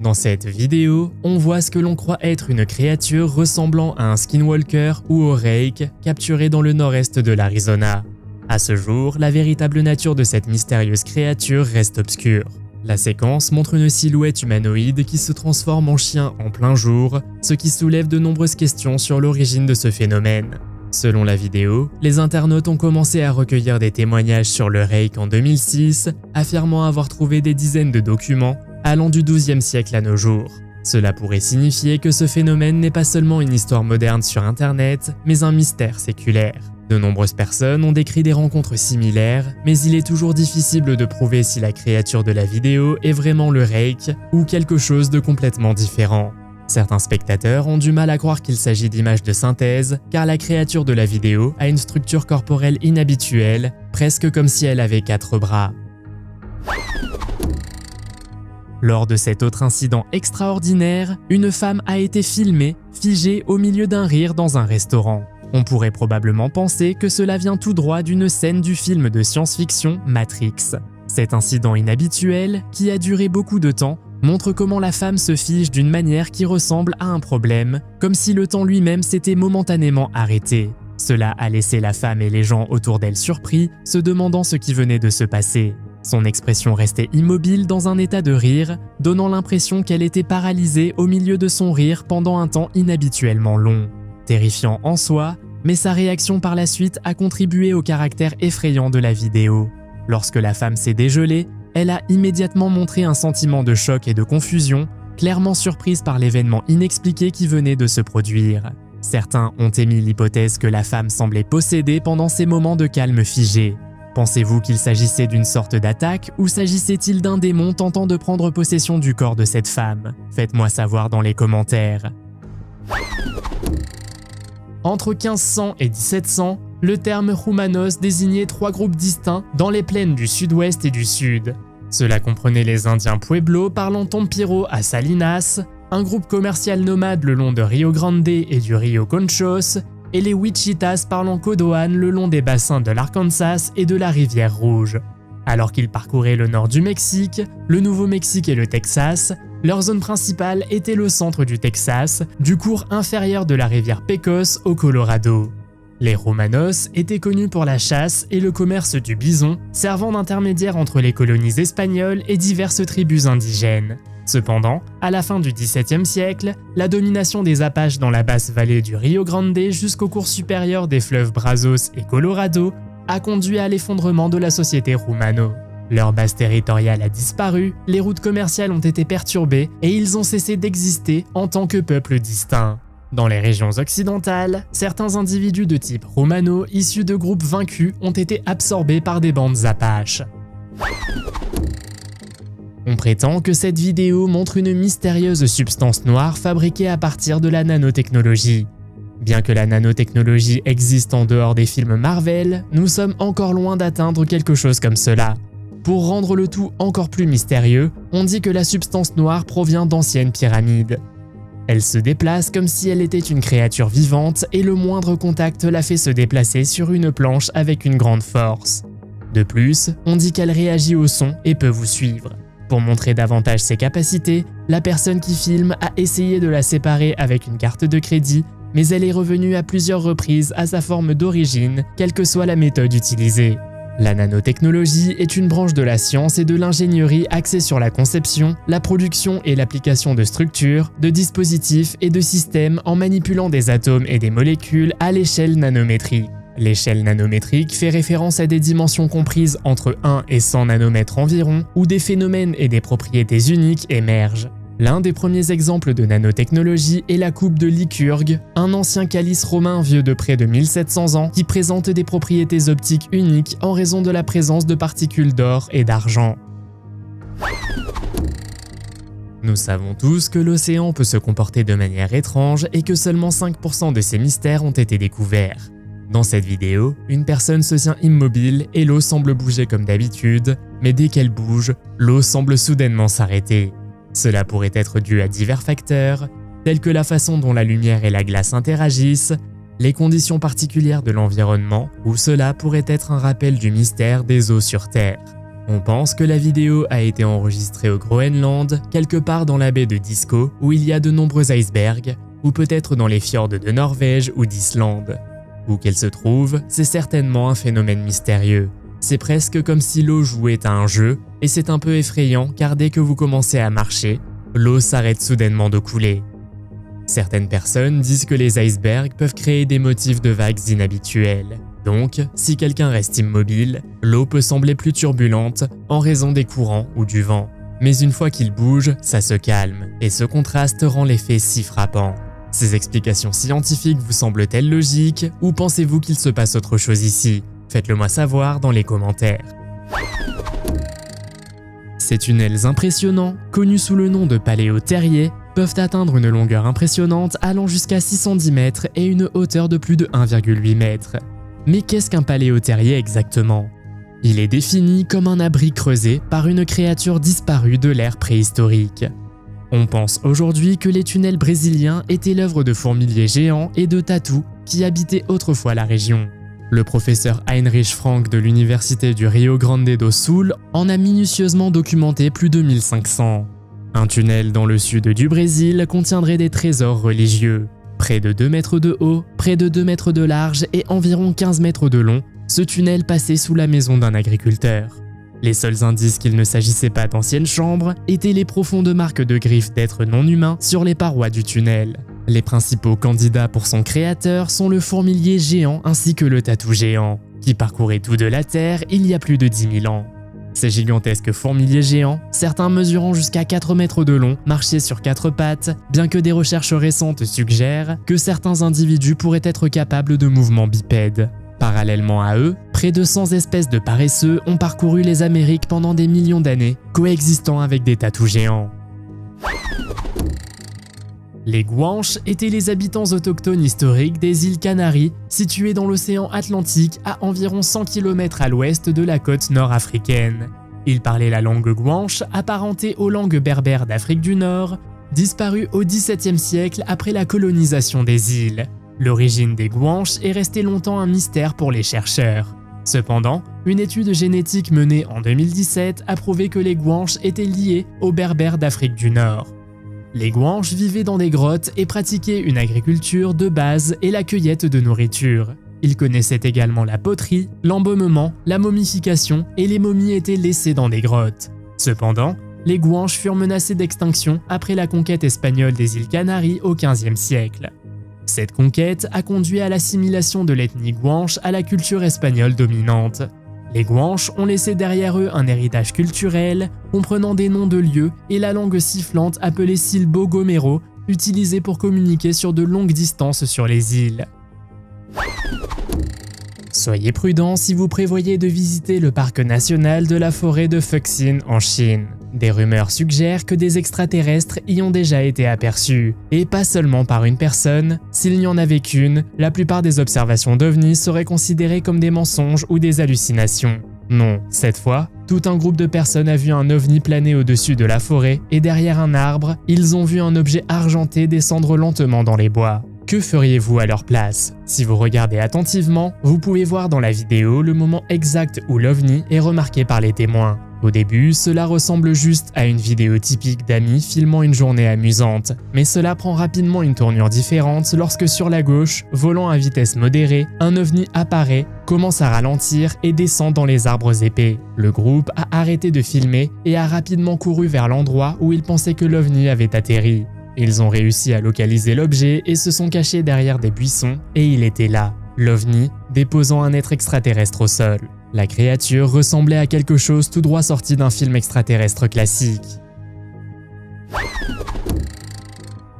Dans cette vidéo, on voit ce que l'on croit être une créature ressemblant à un skinwalker ou au Rake, capturé dans le nord-est de l'Arizona. À ce jour, la véritable nature de cette mystérieuse créature reste obscure. La séquence montre une silhouette humanoïde qui se transforme en chien en plein jour, ce qui soulève de nombreuses questions sur l'origine de ce phénomène. Selon la vidéo, les internautes ont commencé à recueillir des témoignages sur le Rake en 2006, affirmant avoir trouvé des dizaines de documents allant du XIIe siècle à nos jours. Cela pourrait signifier que ce phénomène n'est pas seulement une histoire moderne sur Internet, mais un mystère séculaire. De nombreuses personnes ont décrit des rencontres similaires, mais il est toujours difficile de prouver si la créature de la vidéo est vraiment le Rake ou quelque chose de complètement différent. Certains spectateurs ont du mal à croire qu'il s'agit d'images de synthèse, car la créature de la vidéo a une structure corporelle inhabituelle, presque comme si elle avait 4 bras. Lors de cet autre incident extraordinaire, une femme a été filmée, figée au milieu d'un rire dans un restaurant. On pourrait probablement penser que cela vient tout droit d'une scène du film de science-fiction Matrix. Cet incident inhabituel, qui a duré beaucoup de temps, montre comment la femme se fige d'une manière qui ressemble à un problème, comme si le temps lui-même s'était momentanément arrêté. Cela a laissé la femme et les gens autour d'elle surpris, se demandant ce qui venait de se passer. Son expression restait immobile dans un état de rire, donnant l'impression qu'elle était paralysée au milieu de son rire pendant un temps inhabituellement long. Terrifiant en soi, mais sa réaction par la suite a contribué au caractère effrayant de la vidéo. Lorsque la femme s'est dégelée, elle a immédiatement montré un sentiment de choc et de confusion, clairement surprise par l'événement inexpliqué qui venait de se produire. Certains ont émis l'hypothèse que la femme semblait possédée pendant ces moments de calme figé. Pensez-vous qu'il s'agissait d'une sorte d'attaque ou s'agissait-il d'un démon tentant de prendre possession du corps de cette femme? Faites-moi savoir dans les commentaires. Entre 1500 et 1700, le terme Humanos désignait 3 groupes distincts dans les plaines du sud-ouest et du sud. Cela comprenait les Indiens Pueblo parlant Tompiro à Salinas, un groupe commercial nomade le long de Rio Grande et du Rio Conchos, et les Wichitas parlant Codoan le long des bassins de l'Arkansas et de la rivière Rouge. Alors qu'ils parcouraient le nord du Mexique, le Nouveau-Mexique et le Texas, leur zone principale était le centre du Texas, du cours inférieur de la rivière Pecos au Colorado. Les Romanos étaient connus pour la chasse et le commerce du bison, servant d'intermédiaire entre les colonies espagnoles et diverses tribus indigènes. Cependant, à la fin du XVIIe siècle, la domination des Apaches dans la basse vallée du Rio Grande jusqu'au cours supérieur des fleuves Brazos et Colorado a conduit à l'effondrement de la société Rumano. Leur base territoriale a disparu, les routes commerciales ont été perturbées et ils ont cessé d'exister en tant que peuple distinct. Dans les régions occidentales, certains individus de type Romano issus de groupes vaincus ont été absorbés par des bandes Apaches. On prétend que cette vidéo montre une mystérieuse substance noire fabriquée à partir de la nanotechnologie. Bien que la nanotechnologie existe en dehors des films Marvel, nous sommes encore loin d'atteindre quelque chose comme cela. Pour rendre le tout encore plus mystérieux, on dit que la substance noire provient d'anciennes pyramides. Elle se déplace comme si elle était une créature vivante et le moindre contact la fait se déplacer sur une planche avec une grande force. De plus, on dit qu'elle réagit au son et peut vous suivre. Pour montrer davantage ses capacités, la personne qui filme a essayé de la séparer avec une carte de crédit, mais elle est revenue à plusieurs reprises à sa forme d'origine, quelle que soit la méthode utilisée. La nanotechnologie est une branche de la science et de l'ingénierie axée sur la conception, la production et l'application de structures, de dispositifs et de systèmes en manipulant des atomes et des molécules à l'échelle nanométrique. L'échelle nanométrique fait référence à des dimensions comprises entre 1 et 100 nanomètres environ, où des phénomènes et des propriétés uniques émergent. L'un des premiers exemples de nanotechnologie est la coupe de Lycurgue, un ancien calice romain vieux de près de 1700 ans qui présente des propriétés optiques uniques en raison de la présence de particules d'or et d'argent. Nous savons tous que l'océan peut se comporter de manière étrange et que seulement 5% de ces mystères ont été découverts. Dans cette vidéo, une personne se tient immobile et l'eau semble bouger comme d'habitude, mais dès qu'elle bouge, l'eau semble soudainement s'arrêter. Cela pourrait être dû à divers facteurs, tels que la façon dont la lumière et la glace interagissent, les conditions particulières de l'environnement, ou cela pourrait être un rappel du mystère des eaux sur Terre. On pense que la vidéo a été enregistrée au Groenland, quelque part dans la baie de Disco, où il y a de nombreux icebergs, ou peut-être dans les fjords de Norvège ou d'Islande. Où qu'elle se trouve, c'est certainement un phénomène mystérieux. C'est presque comme si l'eau jouait à un jeu, et c'est un peu effrayant car dès que vous commencez à marcher, l'eau s'arrête soudainement de couler. Certaines personnes disent que les icebergs peuvent créer des motifs de vagues inhabituels. Donc, si quelqu'un reste immobile, l'eau peut sembler plus turbulente en raison des courants ou du vent. Mais une fois qu'il bouge, ça se calme, et ce contraste rend l'effet si frappant. Ces explications scientifiques vous semblent-elles logiques, ou pensez-vous qu'il se passe autre chose ici? Faites-le moi savoir dans les commentaires. Ces tunnels impressionnants, connus sous le nom de paléoterriers, peuvent atteindre une longueur impressionnante allant jusqu'à 610 mètres et une hauteur de plus de 1,8 mètres. Mais qu'est-ce qu'un paléoterrier exactement? Il est défini comme un abri creusé par une créature disparue de l'ère préhistorique. On pense aujourd'hui que les tunnels brésiliens étaient l'œuvre de fourmiliers géants et de tatous qui habitaient autrefois la région. Le professeur Heinrich Frank de l'université du Rio Grande do Sul en a minutieusement documenté plus de 1500. Un tunnel dans le sud du Brésil contiendrait des trésors religieux. Près de 2 mètres de haut, près de 2 mètres de large et environ 15 mètres de long, ce tunnel passait sous la maison d'un agriculteur. Les seuls indices qu'il ne s'agissait pas d'anciennes chambres étaient les profondes marques de griffes d'êtres non humains sur les parois du tunnel. Les principaux candidats pour son créateur sont le fourmilier géant ainsi que le tatou géant, qui parcourait tout de la Terre il y a plus de 10 000 ans. Ces gigantesques fourmiliers géants, certains mesurant jusqu'à 4 mètres de long, marchaient sur 4 pattes, bien que des recherches récentes suggèrent que certains individus pourraient être capables de mouvements bipèdes. Parallèlement à eux, près de 100 espèces de paresseux ont parcouru les Amériques pendant des millions d'années, coexistant avec des tatous géants. Les Guanches étaient les habitants autochtones historiques des îles Canaries, situées dans l'océan Atlantique à environ 100 km à l'ouest de la côte nord-africaine. Ils parlaient la langue guanche, apparentée aux langues berbères d'Afrique du Nord, disparue au XVIIe siècle après la colonisation des îles. L'origine des Guanches est restée longtemps un mystère pour les chercheurs. Cependant, une étude génétique menée en 2017 a prouvé que les Guanches étaient liés aux berbères d'Afrique du Nord. Les Guanches vivaient dans des grottes et pratiquaient une agriculture de base et la cueillette de nourriture. Ils connaissaient également la poterie, l'embaumement, la momification et les momies étaient laissées dans des grottes. Cependant, les Guanches furent menacés d'extinction après la conquête espagnole des îles Canaries au XVe siècle. Cette conquête a conduit à l'assimilation de l'ethnie Guanche à la culture espagnole dominante. Les Guanches ont laissé derrière eux un héritage culturel comprenant des noms de lieux et la langue sifflante appelée silbo gomero, utilisée pour communiquer sur de longues distances sur les îles. Soyez prudents si vous prévoyez de visiter le parc national de la forêt de Fuxin en Chine. Des rumeurs suggèrent que des extraterrestres y ont déjà été aperçus, et pas seulement par une personne. S'il n'y en avait qu'une, la plupart des observations d'OVNI seraient considérées comme des mensonges ou des hallucinations. Non, cette fois, tout un groupe de personnes a vu un OVNI planer au-dessus de la forêt, et derrière un arbre, ils ont vu un objet argenté descendre lentement dans les bois. Que feriez-vous à leur place? Si vous regardez attentivement, vous pouvez voir dans la vidéo le moment exact où l'OVNI est remarqué par les témoins. Au début, cela ressemble juste à une vidéo typique d'amis filmant une journée amusante, mais cela prend rapidement une tournure différente lorsque sur la gauche, volant à vitesse modérée, un OVNI apparaît, commence à ralentir et descend dans les arbres épais. Le groupe a arrêté de filmer et a rapidement couru vers l'endroit où ils pensaient que l'OVNI avait atterri. Ils ont réussi à localiser l'objet et se sont cachés derrière des buissons, et il était là, l'OVNI, déposant un être extraterrestre au sol. La créature ressemblait à quelque chose tout droit sorti d'un film extraterrestre classique.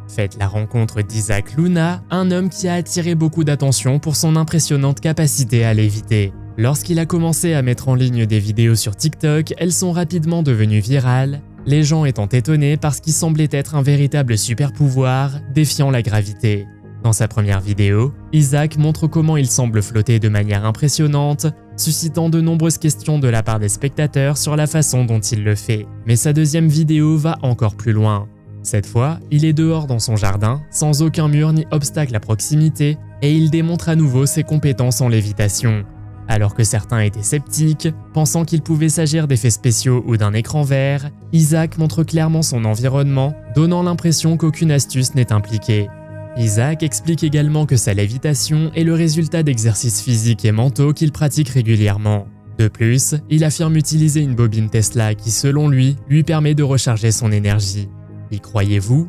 Faites la rencontre d'Isaac Luna, un homme qui a attiré beaucoup d'attention pour son impressionnante capacité à léviter. Lorsqu'il a commencé à mettre en ligne des vidéos sur TikTok, elles sont rapidement devenues virales, les gens étant étonnés par ce qui semblait être un véritable super-pouvoir défiant la gravité. Dans sa première vidéo, Isaac montre comment il semble flotter de manière impressionnante, suscitant de nombreuses questions de la part des spectateurs sur la façon dont il le fait. Mais sa deuxième vidéo va encore plus loin. Cette fois, il est dehors dans son jardin, sans aucun mur ni obstacle à proximité, et il démontre à nouveau ses compétences en lévitation. Alors que certains étaient sceptiques, pensant qu'il pouvait s'agir d'effets spéciaux ou d'un écran vert, Isaac montre clairement son environnement, donnant l'impression qu'aucune astuce n'est impliquée. Isaac explique également que sa lévitation est le résultat d'exercices physiques et mentaux qu'il pratique régulièrement. De plus, il affirme utiliser une bobine Tesla qui, selon lui permet de recharger son énergie. Y croyez-vous?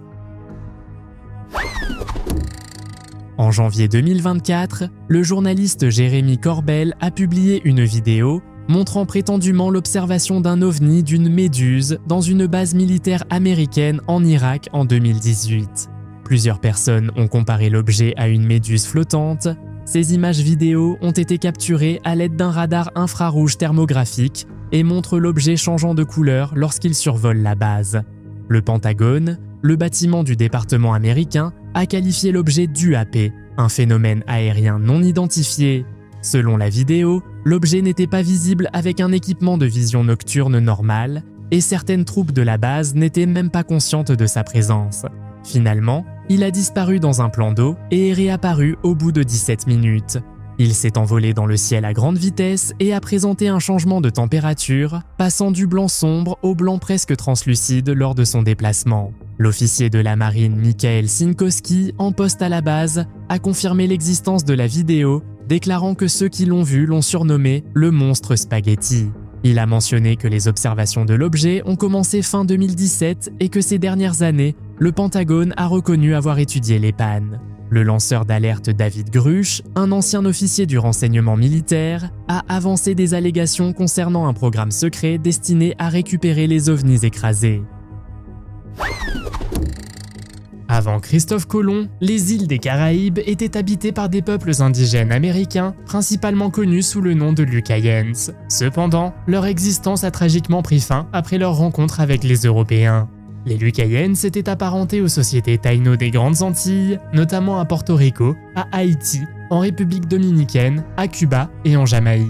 En janvier 2024, le journaliste Jérémy Corbel a publié une vidéo montrant prétendument l'observation d'un ovni d'une méduse dans une base militaire américaine en Irak en 2018. Plusieurs personnes ont comparé l'objet à une méduse flottante. Ces images vidéo ont été capturées à l'aide d'un radar infrarouge thermographique et montrent l'objet changeant de couleur lorsqu'il survole la base. Le Pentagone, le bâtiment du département américain, a qualifié l'objet d'UAP, un phénomène aérien non identifié. Selon la vidéo, l'objet n'était pas visible avec un équipement de vision nocturne normal et certaines troupes de la base n'étaient même pas conscientes de sa présence. Finalement, il a disparu dans un plan d'eau et est réapparu au bout de 17 minutes. Il s'est envolé dans le ciel à grande vitesse et a présenté un changement de température, passant du blanc sombre au blanc presque translucide lors de son déplacement. L'officier de la marine Michael Sinkowski, en poste à la base, a confirmé l'existence de la vidéo, déclarant que ceux qui l'ont vu l'ont surnommé le monstre spaghetti. Il a mentionné que les observations de l'objet ont commencé fin 2017 et que ces dernières années, le Pentagone a reconnu avoir étudié les pannes. Le lanceur d'alerte David Grush, un ancien officier du renseignement militaire, a avancé des allégations concernant un programme secret destiné à récupérer les ovnis écrasés. Avant Christophe Colomb, les îles des Caraïbes étaient habitées par des peuples indigènes américains, principalement connus sous le nom de Lucayens. Cependant, leur existence a tragiquement pris fin après leur rencontre avec les Européens. Les Lucayens s'étaient apparentés aux sociétés taïno des Grandes Antilles, notamment à Porto Rico, à Haïti, en République dominicaine, à Cuba et en Jamaïque.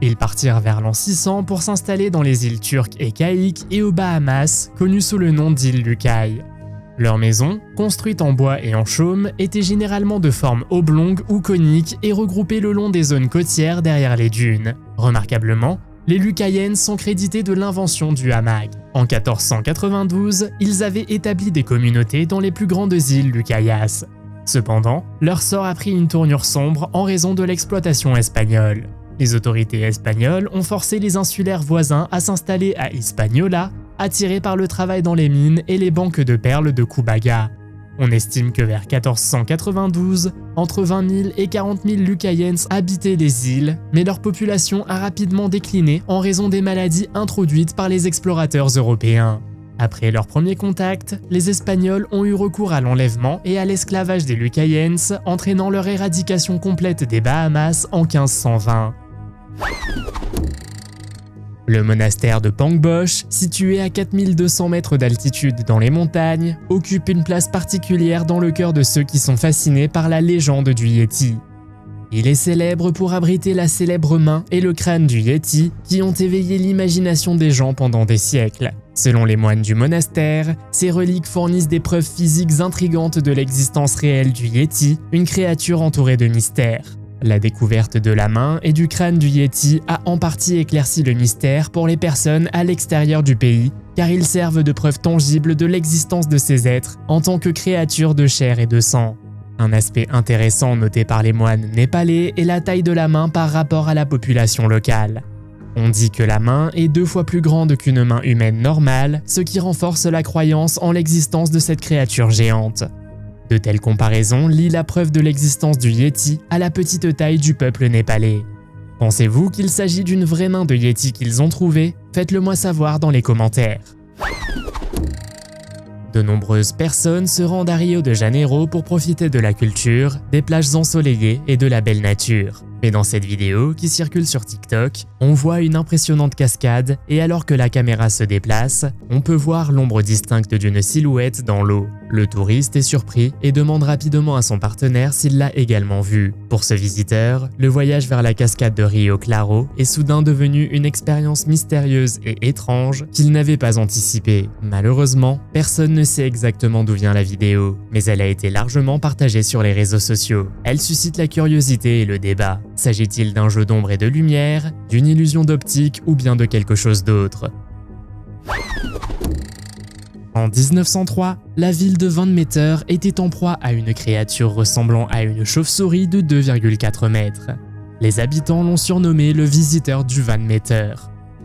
Ils partirent vers l'an 600 pour s'installer dans les îles turques et caïques et aux Bahamas, connues sous le nom d'îles Lucayes. Leurs maisons, construites en bois et en chaume, étaient généralement de forme oblongue ou conique et regroupées le long des zones côtières derrière les dunes. Remarquablement, les Lucayens sont crédités de l'invention du hamac. En 1492, ils avaient établi des communautés dans les plus grandes îles Lucayas. Cependant, leur sort a pris une tournure sombre en raison de l'exploitation espagnole. Les autorités espagnoles ont forcé les insulaires voisins à s'installer à Hispaniola, attirés par le travail dans les mines et les banques de perles de Cubaga. On estime que vers 1492, entre 20 000 et 40 000 Lucayens habitaient les îles, mais leur population a rapidement décliné en raison des maladies introduites par les explorateurs européens. Après leur premier contact, les Espagnols ont eu recours à l'enlèvement et à l'esclavage des Lucayens, entraînant leur éradication complète des Bahamas en 1520. Le monastère de Pangboche, situé à 4200 mètres d'altitude dans les montagnes, occupe une place particulière dans le cœur de ceux qui sont fascinés par la légende du Yéti. Il est célèbre pour abriter la célèbre main et le crâne du Yéti qui ont éveillé l'imagination des gens pendant des siècles. Selon les moines du monastère, ces reliques fournissent des preuves physiques intrigantes de l'existence réelle du Yéti, une créature entourée de mystères. La découverte de la main et du crâne du Yéti a en partie éclairci le mystère pour les personnes à l'extérieur du pays, car ils servent de preuve tangible de l'existence de ces êtres en tant que créatures de chair et de sang. Un aspect intéressant noté par les moines népalais est la taille de la main par rapport à la population locale. On dit que la main est 2 fois plus grande qu'une main humaine normale, ce qui renforce la croyance en l'existence de cette créature géante. De telles comparaisons lient la preuve de l'existence du Yéti à la petite taille du peuple népalais. Pensez-vous qu'il s'agit d'une vraie main de Yéti qu'ils ont trouvée? Faites-le moi savoir dans les commentaires. De nombreuses personnes se rendent à Rio de Janeiro pour profiter de la culture, des plages ensoleillées et de la belle nature. Mais dans cette vidéo, qui circule sur TikTok, on voit une impressionnante cascade et alors que la caméra se déplace, on peut voir l'ombre distincte d'une silhouette dans l'eau. Le touriste est surpris et demande rapidement à son partenaire s'il l'a également vu. Pour ce visiteur, le voyage vers la cascade de Rio Claro est soudain devenu une expérience mystérieuse et étrange qu'il n'avait pas anticipée. Malheureusement, personne ne sait exactement d'où vient la vidéo, mais elle a été largement partagée sur les réseaux sociaux. Elle suscite la curiosité et le débat. S'agit-il d'un jeu d'ombre et de lumière, d'une illusion d'optique ou bien de quelque chose d'autre? En 1903, la ville de Van Meter était en proie à une créature ressemblant à une chauve-souris de 2,4 mètres. Les habitants l'ont surnommé le visiteur du Van Meter.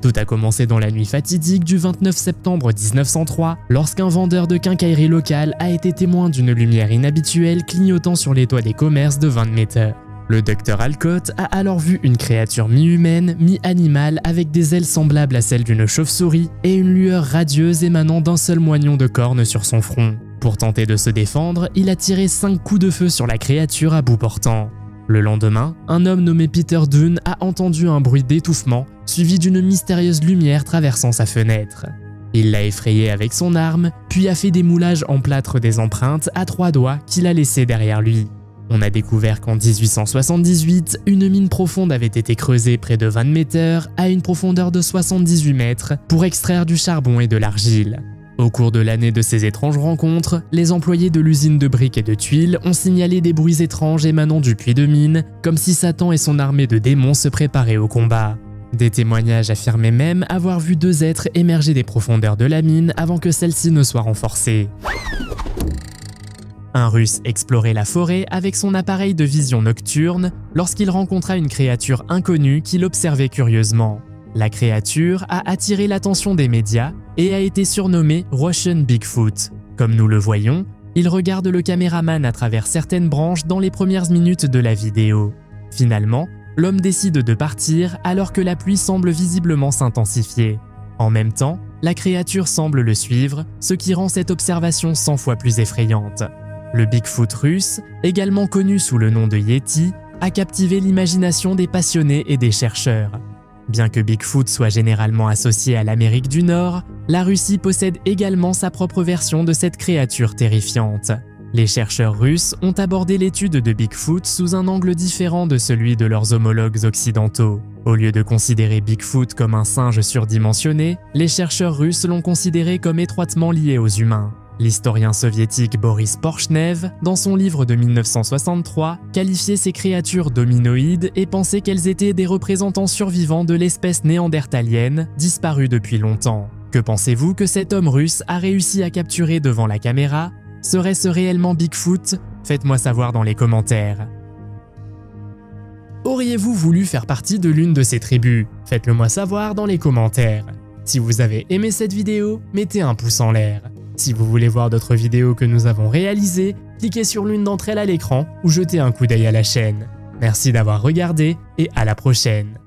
Tout a commencé dans la nuit fatidique du 29 septembre 1903, lorsqu'un vendeur de quincaillerie local a été témoin d'une lumière inhabituelle clignotant sur les toits des commerces de Van Meter. Le docteur Alcott a alors vu une créature mi-humaine, mi-animale avec des ailes semblables à celles d'une chauve-souris et une lueur radieuse émanant d'un seul moignon de corne sur son front. Pour tenter de se défendre, il a tiré 5 coups de feu sur la créature à bout portant. Le lendemain, un homme nommé Peter Dunn a entendu un bruit d'étouffement, suivi d'une mystérieuse lumière traversant sa fenêtre. Il l'a effrayé avec son arme, puis a fait des moulages en plâtre des empreintes à 3 doigts qu'il a laissées derrière lui. On a découvert qu'en 1878, une mine profonde avait été creusée près de Van Meter à une profondeur de 78 mètres pour extraire du charbon et de l'argile. Au cours de l'année de ces étranges rencontres, les employés de l'usine de briques et de tuiles ont signalé des bruits étranges émanant du puits de mine, comme si Satan et son armée de démons se préparaient au combat. Des témoignages affirmaient même avoir vu 2 êtres émerger des profondeurs de la mine avant que celle-ci ne soit renforcée. Un Russe explorait la forêt avec son appareil de vision nocturne lorsqu'il rencontra une créature inconnue qui l'observait curieusement. La créature a attiré l'attention des médias et a été surnommée Russian Bigfoot. Comme nous le voyons, il regarde le caméraman à travers certaines branches dans les premières minutes de la vidéo. Finalement, l'homme décide de partir alors que la pluie semble visiblement s'intensifier. En même temps, la créature semble le suivre, ce qui rend cette observation 100 fois plus effrayante. Le Bigfoot russe, également connu sous le nom de Yeti, a captivé l'imagination des passionnés et des chercheurs. Bien que Bigfoot soit généralement associé à l'Amérique du Nord, la Russie possède également sa propre version de cette créature terrifiante. Les chercheurs russes ont abordé l'étude de Bigfoot sous un angle différent de celui de leurs homologues occidentaux. Au lieu de considérer Bigfoot comme un singe surdimensionné, les chercheurs russes l'ont considéré comme étroitement lié aux humains. L'historien soviétique Boris Porchnev, dans son livre de 1963, qualifiait ces créatures d'hominoïdes et pensait qu'elles étaient des représentants survivants de l'espèce néandertalienne, disparue depuis longtemps. Que pensez-vous que cet homme russe a réussi à capturer devant la caméra? Serait-ce réellement Bigfoot? Faites-moi savoir dans les commentaires. Auriez-vous voulu faire partie de l'une de ces tribus? Faites-le moi savoir dans les commentaires. Si vous avez aimé cette vidéo, mettez un pouce en l'air. Si vous voulez voir d'autres vidéos que nous avons réalisées, cliquez sur l'une d'entre elles à l'écran ou jetez un coup d'œil à la chaîne. Merci d'avoir regardé et à la prochaine.